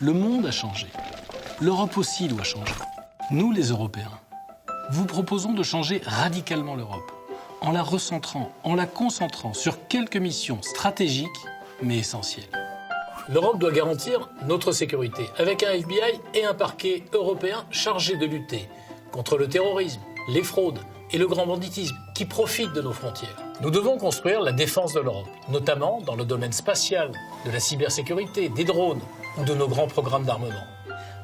Le monde a changé. L'Europe aussi doit changer. Nous, les Européens, vous proposons de changer radicalement l'Europe, en la recentrant, en la concentrant sur quelques missions stratégiques, mais essentielles. L'Europe doit garantir notre sécurité, avec un FBI et un parquet européen chargés de lutter contre le terrorisme, les fraudes et le grand banditisme qui profitent de nos frontières. Nous devons construire la défense de l'Europe, notamment dans le domaine spatial, de la cybersécurité, des drones ou de nos grands programmes d'armement.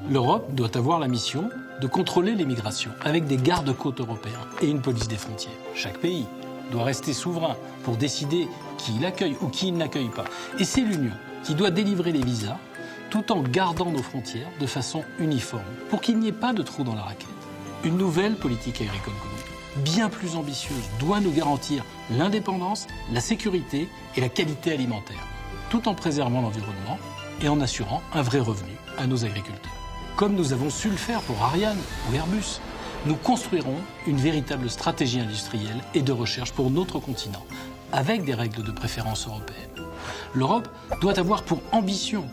L'Europe doit avoir la mission de contrôler les migrations avec des gardes-côtes européens et une police des frontières. Chaque pays doit rester souverain pour décider qui il accueille ou qui il n'accueille pas. Et c'est l'Union qui doit délivrer les visas tout en gardant nos frontières de façon uniforme pour qu'il n'y ait pas de trou dans la raquette. Une nouvelle politique agricole commune, bien plus ambitieuse, doit nous garantir l'indépendance, la sécurité et la qualité alimentaire, tout en préservant l'environnement et en assurant un vrai revenu à nos agriculteurs. Comme nous avons su le faire pour Ariane ou Airbus, nous construirons une véritable stratégie industrielle et de recherche pour notre continent, avec des règles de préférence européennes. L'Europe doit avoir pour ambition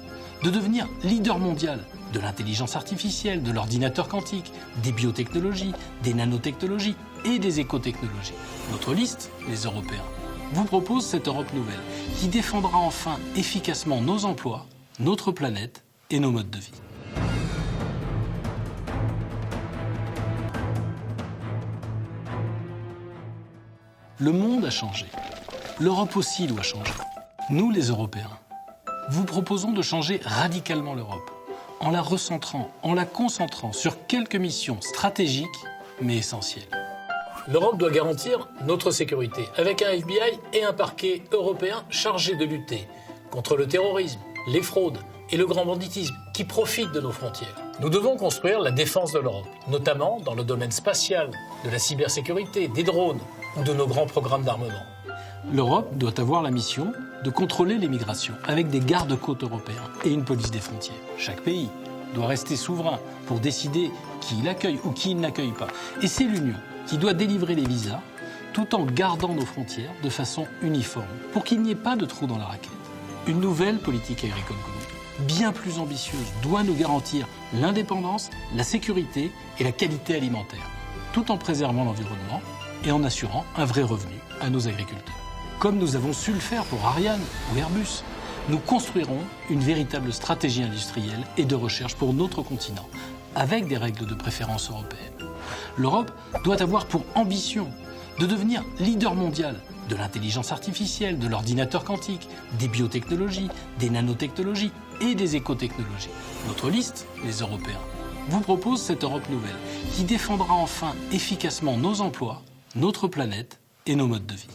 de devenir leader mondial de l'intelligence artificielle, de l'ordinateur quantique, des biotechnologies, des nanotechnologies et des écotechnologies. Notre liste, les Européens, vous propose cette Europe nouvelle qui défendra enfin efficacement nos emplois, notre planète et nos modes de vie. Le monde a changé. L'Europe aussi doit changer. Nous, les Européens, vous proposons de changer radicalement l'Europe, en la recentrant, en la concentrant sur quelques missions stratégiques, mais essentielles. L'Europe doit garantir notre sécurité, avec un FBI et un parquet européen chargés de lutter contre le terrorisme, les fraudes et le grand banditisme qui profitent de nos frontières. Nous devons construire la défense de l'Europe, notamment dans le domaine spatial, de la cybersécurité, des drones ou de nos grands programmes d'armement. L'Europe doit avoir la mission de contrôler les migrations avec des gardes-côtes européens et une police des frontières. Chaque pays doit rester souverain pour décider qui il accueille ou qui il n'accueille pas. Et c'est l'Union qui doit délivrer les visas tout en gardant nos frontières de façon uniforme pour qu'il n'y ait pas de trou dans la raquette. Une nouvelle politique agricole commune, bien plus ambitieuse, doit nous garantir l'indépendance, la sécurité et la qualité alimentaire, tout en préservant l'environnement et en assurant un vrai revenu à nos agriculteurs. Comme nous avons su le faire pour Ariane ou Airbus, nous construirons une véritable stratégie industrielle et de recherche pour notre continent, avec des règles de préférence européennes. L'Europe doit avoir pour ambition de devenir leader mondial de l'intelligence artificielle, de l'ordinateur quantique, des biotechnologies, des nanotechnologies et des écotechnologies. Notre liste, les Européens, vous propose cette Europe nouvelle qui défendra enfin efficacement nos emplois, notre planète et nos modes de vie.